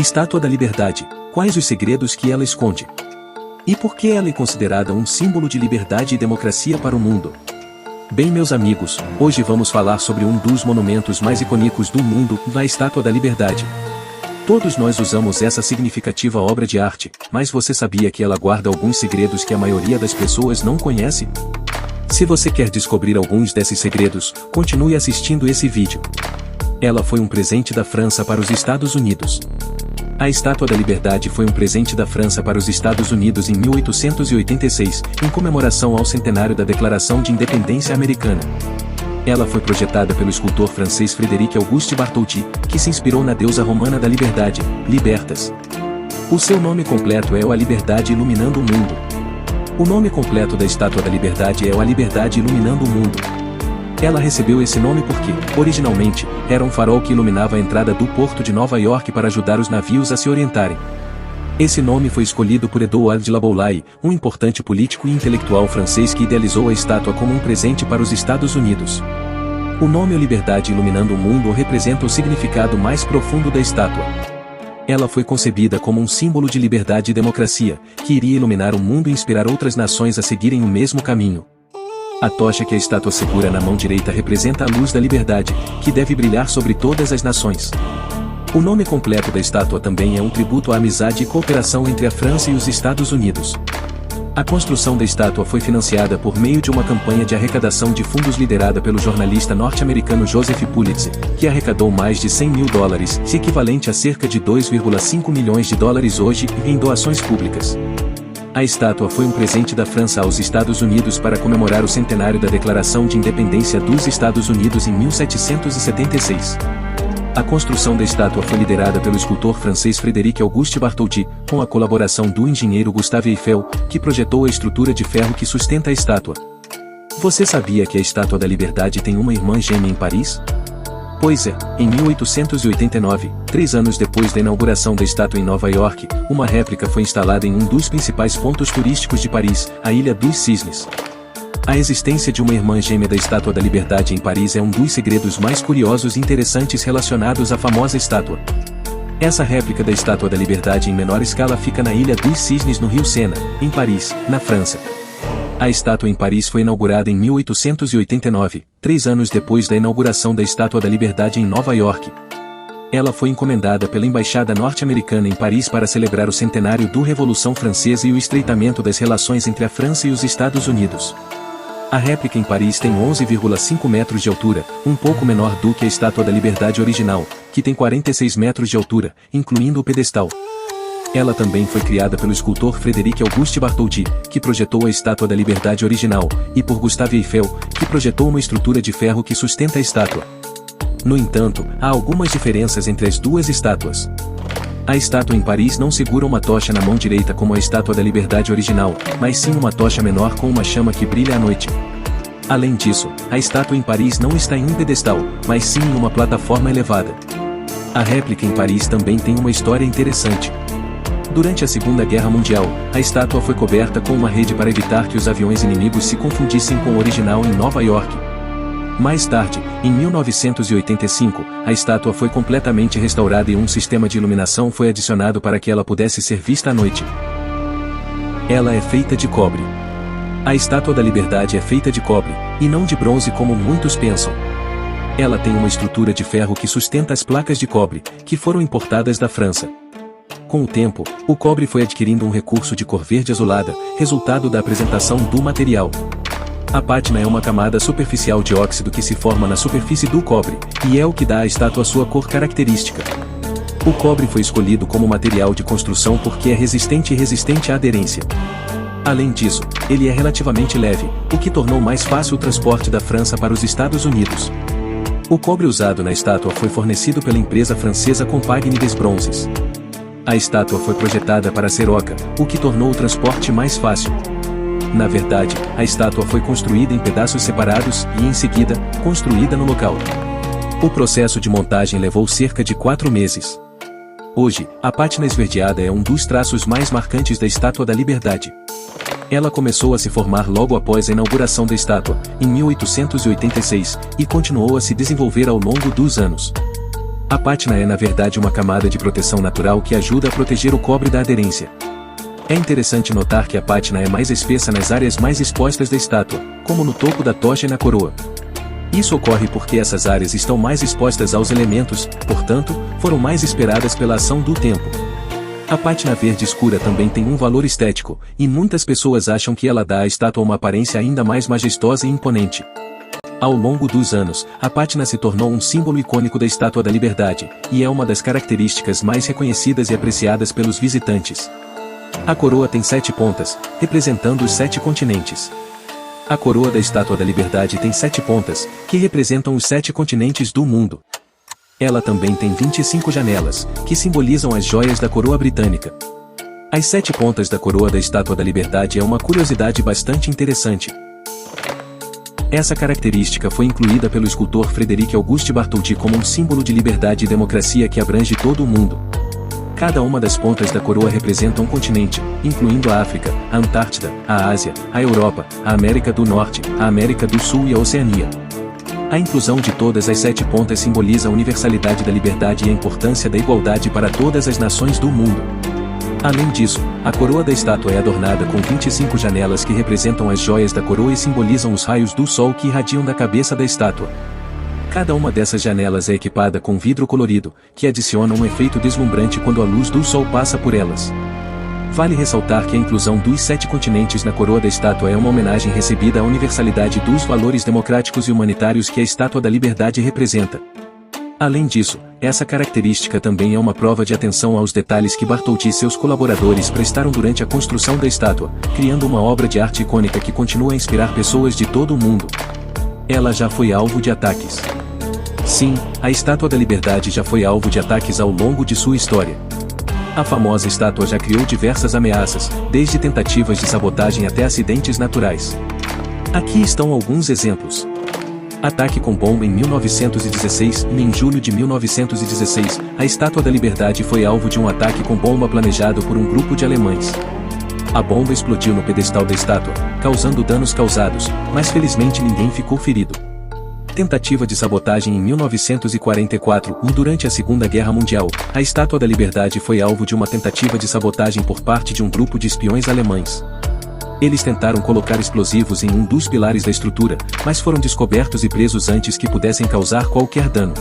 Estátua da Liberdade. Quais os segredos que ela esconde? E por que ela é considerada um símbolo de liberdade e democracia para o mundo? Bem, meus amigos, hoje vamos falar sobre um dos monumentos mais icônicos do mundo, a Estátua da Liberdade. Todos nós usamos essa significativa obra de arte, mas você sabia que ela guarda alguns segredos que a maioria das pessoas não conhece? Se você quer descobrir alguns desses segredos, continue assistindo esse vídeo. Ela foi um presente da França para os Estados Unidos. A Estátua da Liberdade foi um presente da França para os Estados Unidos em 1886, em comemoração ao centenário da Declaração de Independência Americana. Ela foi projetada pelo escultor francês Frédéric Auguste Bartholdi, que se inspirou na deusa romana da liberdade, Libertas. O seu nome completo é A Liberdade Iluminando o Mundo. O nome completo da Estátua da Liberdade é A Liberdade Iluminando o Mundo. Ela recebeu esse nome porque, originalmente, era um farol que iluminava a entrada do porto de Nova York para ajudar os navios a se orientarem. Esse nome foi escolhido por Édouard de La Boulaye, um importante político e intelectual francês que idealizou a estátua como um presente para os Estados Unidos. O nome A Liberdade Iluminando o Mundo representa o significado mais profundo da estátua. Ela foi concebida como um símbolo de liberdade e democracia, que iria iluminar o mundo e inspirar outras nações a seguirem o mesmo caminho. A tocha que a estátua segura na mão direita representa a luz da liberdade, que deve brilhar sobre todas as nações. O nome completo da estátua também é um tributo à amizade e cooperação entre a França e os Estados Unidos. A construção da estátua foi financiada por meio de uma campanha de arrecadação de fundos liderada pelo jornalista norte-americano Joseph Pulitzer, que arrecadou mais de $100 mil, equivalente a cerca de $2,5 milhões hoje, em doações públicas. A estátua foi um presente da França aos Estados Unidos para comemorar o centenário da Declaração de Independência dos Estados Unidos em 1776. A construção da estátua foi liderada pelo escultor francês Frédéric Auguste Bartholdi, com a colaboração do engenheiro Gustave Eiffel, que projetou a estrutura de ferro que sustenta a estátua. Você sabia que a Estátua da Liberdade tem uma irmã gêmea em Paris? Pois é, em 1889, 3 anos depois da inauguração da estátua em Nova York, uma réplica foi instalada em um dos principais pontos turísticos de Paris, a Ilha dos Cisnes. A existência de uma irmã gêmea da Estátua da Liberdade em Paris é um dos segredos mais curiosos e interessantes relacionados à famosa estátua. Essa réplica da Estátua da Liberdade em menor escala fica na Ilha dos Cisnes no rio Sena, em Paris, na França. A estátua em Paris foi inaugurada em 1889, 3 anos depois da inauguração da Estátua da Liberdade em Nova York. Ela foi encomendada pela Embaixada norte-americana em Paris para celebrar o centenário da Revolução Francesa e o estreitamento das relações entre a França e os Estados Unidos. A réplica em Paris tem 11,5 metros de altura, um pouco menor do que a Estátua da Liberdade original, que tem 46 metros de altura, incluindo o pedestal. Ela também foi criada pelo escultor Frédéric Auguste Bartholdi, que projetou a Estátua da Liberdade original, e por Gustave Eiffel, que projetou uma estrutura de ferro que sustenta a estátua. No entanto, há algumas diferenças entre as duas estátuas. A estátua em Paris não segura uma tocha na mão direita como a Estátua da Liberdade original, mas sim uma tocha menor com uma chama que brilha à noite. Além disso, a estátua em Paris não está em um pedestal, mas sim em uma plataforma elevada. A réplica em Paris também tem uma história interessante. Durante a Segunda Guerra Mundial, a estátua foi coberta com uma rede para evitar que os aviões inimigos se confundissem com o original em Nova York. Mais tarde, em 1985, a estátua foi completamente restaurada e um sistema de iluminação foi adicionado para que ela pudesse ser vista à noite. Ela é feita de cobre. A Estátua da Liberdade é feita de cobre, e não de bronze como muitos pensam. Ela tem uma estrutura de ferro que sustenta as placas de cobre, que foram importadas da França. Com o tempo, o cobre foi adquirindo um recurso de cor verde azulada, resultado da apresentação do material. A pátina é uma camada superficial de óxido que se forma na superfície do cobre, e é o que dá à estátua sua cor característica. O cobre foi escolhido como material de construção porque é resistente e resistente à aderência. Além disso, ele é relativamente leve, o que tornou mais fácil o transporte da França para os Estados Unidos. O cobre usado na estátua foi fornecido pela empresa francesa Compagnie des Bronzes. A estátua foi projetada para ser oca, o que tornou o transporte mais fácil. Na verdade, a estátua foi construída em pedaços separados e, em seguida, construída no local. O processo de montagem levou cerca de 4 meses. Hoje, a pátina esverdeada é um dos traços mais marcantes da Estátua da Liberdade. Ela começou a se formar logo após a inauguração da estátua, em 1886, e continuou a se desenvolver ao longo dos anos. A pátina é na verdade uma camada de proteção natural que ajuda a proteger o cobre da aderência. É interessante notar que a pátina é mais espessa nas áreas mais expostas da estátua, como no topo da tocha e na coroa. Isso ocorre porque essas áreas estão mais expostas aos elementos, portanto, foram mais esperadas pela ação do tempo. A pátina verde escura também tem um valor estético, e muitas pessoas acham que ela dá à estátua uma aparência ainda mais majestosa e imponente. Ao longo dos anos, a pátina se tornou um símbolo icônico da Estátua da Liberdade, e é uma das características mais reconhecidas e apreciadas pelos visitantes. A coroa tem 7 pontas, representando os 7 continentes. A coroa da Estátua da Liberdade tem 7 pontas, que representam os 7 continentes do mundo. Ela também tem 25 janelas, que simbolizam as joias da coroa britânica. As 7 pontas da coroa da Estátua da Liberdade é uma curiosidade bastante interessante. Essa característica foi incluída pelo escultor Frederic Auguste Bartholdi como um símbolo de liberdade e democracia que abrange todo o mundo. Cada uma das pontas da coroa representa um continente, incluindo a África, a Antártida, a Ásia, a Europa, a América do Norte, a América do Sul e a Oceania. A inclusão de todas as 7 pontas simboliza a universalidade da liberdade e a importância da igualdade para todas as nações do mundo. Além disso, a coroa da estátua é adornada com 25 janelas que representam as joias da coroa e simbolizam os raios do sol que irradiam da cabeça da estátua. Cada uma dessas janelas é equipada com vidro colorido, que adiciona um efeito deslumbrante quando a luz do sol passa por elas. Vale ressaltar que a inclusão dos 7 continentes na coroa da estátua é uma homenagem recebida à universalidade dos valores democráticos e humanitários que a Estátua da Liberdade representa. Além disso, essa característica também é uma prova de atenção aos detalhes que Bartholdi e seus colaboradores prestaram durante a construção da estátua, criando uma obra de arte icônica que continua a inspirar pessoas de todo o mundo. Ela já foi alvo de ataques. Sim, a Estátua da Liberdade já foi alvo de ataques ao longo de sua história. A famosa estátua já criou diversas ameaças, desde tentativas de sabotagem até acidentes naturais. Aqui estão alguns exemplos. Ataque com bomba em 1916. Em julho de 1916, a Estátua da Liberdade foi alvo de um ataque com bomba planejado por um grupo de alemães. A bomba explodiu no pedestal da estátua, causando danos causados, mas felizmente ninguém ficou ferido. Tentativa de sabotagem em 1944. Durante a Segunda Guerra Mundial, a Estátua da Liberdade foi alvo de uma tentativa de sabotagem por parte de um grupo de espiões alemães. Eles tentaram colocar explosivos em um dos pilares da estrutura, mas foram descobertos e presos antes que pudessem causar qualquer dano.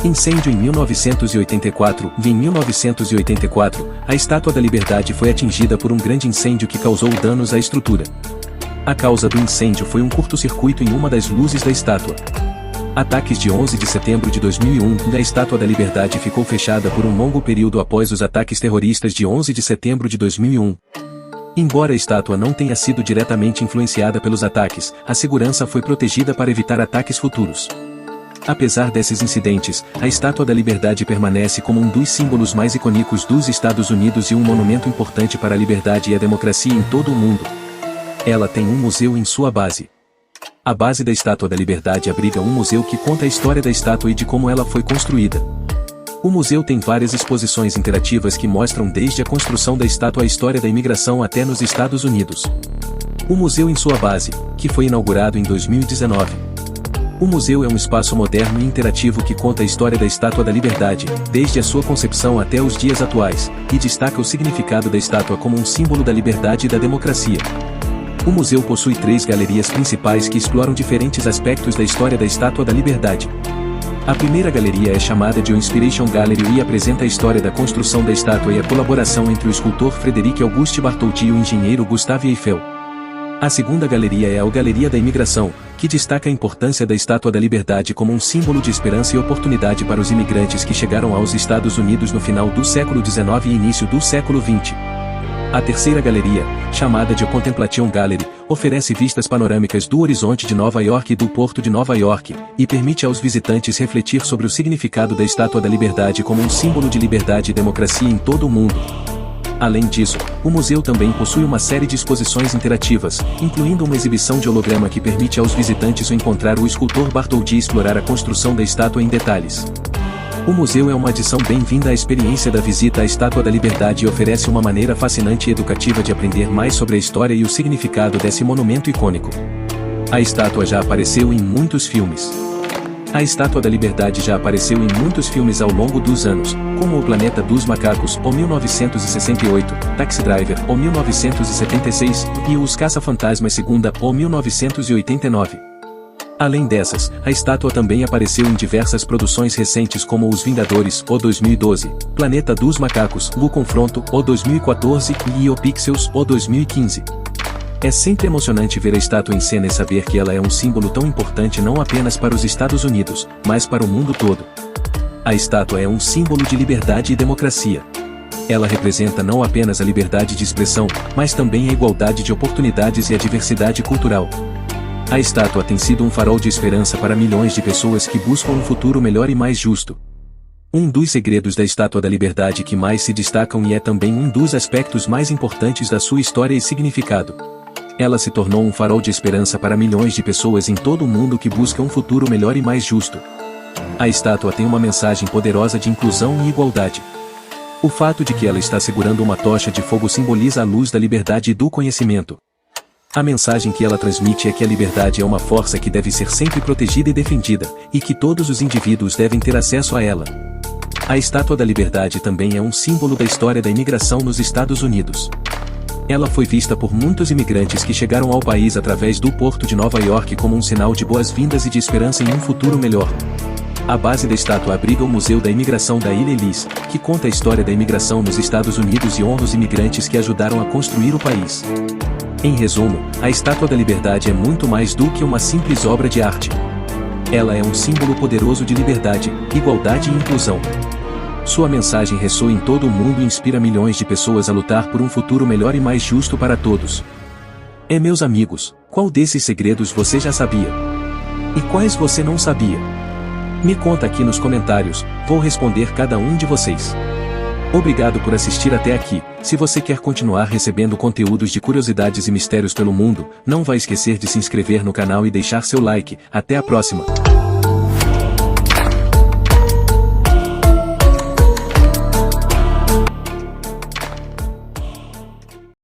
Incêndio em 1984. Em 1984, a Estátua da Liberdade foi atingida por um grande incêndio que causou danos à estrutura. A causa do incêndio foi um curto-circuito em uma das luzes da estátua. Ataques de 11 de setembro de 2001. A Estátua da Liberdade ficou fechada por um longo período após os ataques terroristas de 11 de setembro de 2001. Embora a estátua não tenha sido diretamente influenciada pelos ataques, a segurança foi protegida para evitar ataques futuros. Apesar desses incidentes, a Estátua da Liberdade permanece como um dos símbolos mais icônicos dos Estados Unidos e um monumento importante para a liberdade e a democracia em todo o mundo. Ela tem um museu em sua base. A base da Estátua da Liberdade abriga um museu que conta a história da estátua e de como ela foi construída. O museu tem várias exposições interativas que mostram desde a construção da estátua a história da imigração até nos Estados Unidos. O museu em sua base, que foi inaugurado em 2019. O museu é um espaço moderno e interativo que conta a história da Estátua da Liberdade, desde a sua concepção até os dias atuais, e destaca o significado da estátua como um símbolo da liberdade e da democracia. O museu possui 3 galerias principais que exploram diferentes aspectos da história da Estátua da Liberdade. A primeira galeria é chamada de O Inspiration Gallery e apresenta a história da construção da estátua e a colaboração entre o escultor Frederic Auguste Bartholdi e o engenheiro Gustave Eiffel. A segunda galeria é a Galeria da Imigração, que destaca a importância da Estátua da Liberdade como um símbolo de esperança e oportunidade para os imigrantes que chegaram aos Estados Unidos no final do século XIX e início do século XX. A terceira galeria, chamada de Contemplation Gallery, oferece vistas panorâmicas do horizonte de Nova York e do Porto de Nova York, e permite aos visitantes refletir sobre o significado da Estátua da Liberdade como um símbolo de liberdade e democracia em todo o mundo. Além disso, o museu também possui uma série de exposições interativas, incluindo uma exibição de holograma que permite aos visitantes encontrar o escultor Bartholdi e explorar a construção da estátua em detalhes. O museu é uma adição bem-vinda à experiência da visita à Estátua da Liberdade e oferece uma maneira fascinante e educativa de aprender mais sobre a história e o significado desse monumento icônico. A estátua já apareceu em muitos filmes. A Estátua da Liberdade já apareceu em muitos filmes ao longo dos anos, como O Planeta dos Macacos, ou 1968, Taxi Driver, ou 1976, e Os Caça-Fantasmas II, ou 1989. Além dessas, a estátua também apareceu em diversas produções recentes como Os Vingadores, ou 2012, Planeta dos Macacos, O Confronto, ou 2014, e O Pixels, ou 2015. É sempre emocionante ver a estátua em cena e saber que ela é um símbolo tão importante não apenas para os Estados Unidos, mas para o mundo todo. A estátua é um símbolo de liberdade e democracia. Ela representa não apenas a liberdade de expressão, mas também a igualdade de oportunidades e a diversidade cultural. A estátua tem sido um farol de esperança para milhões de pessoas que buscam um futuro melhor e mais justo. Um dos segredos da Estátua da Liberdade que mais se destacam e é também um dos aspectos mais importantes da sua história e significado. Ela se tornou um farol de esperança para milhões de pessoas em todo o mundo que buscam um futuro melhor e mais justo. A estátua tem uma mensagem poderosa de inclusão e igualdade. O fato de que ela está segurando uma tocha de fogo simboliza a luz da liberdade e do conhecimento. A mensagem que ela transmite é que a liberdade é uma força que deve ser sempre protegida e defendida, e que todos os indivíduos devem ter acesso a ela. A Estátua da Liberdade também é um símbolo da história da imigração nos Estados Unidos. Ela foi vista por muitos imigrantes que chegaram ao país através do Porto de Nova York como um sinal de boas-vindas e de esperança em um futuro melhor. A base da estátua abriga o Museu da Imigração da Ilha Ellis, que conta a história da imigração nos Estados Unidos e honra os imigrantes que ajudaram a construir o país. Em resumo, a Estátua da Liberdade é muito mais do que uma simples obra de arte. Ela é um símbolo poderoso de liberdade, igualdade e inclusão. Sua mensagem ressoa em todo o mundo e inspira milhões de pessoas a lutar por um futuro melhor e mais justo para todos. Meus amigos, qual desses segredos você já sabia? E quais você não sabia? Me conta aqui nos comentários, vou responder cada um de vocês. Obrigado por assistir até aqui. Se você quer continuar recebendo conteúdos de curiosidades e mistérios pelo mundo, não vai esquecer de se inscrever no canal e deixar seu like. Até a próxima!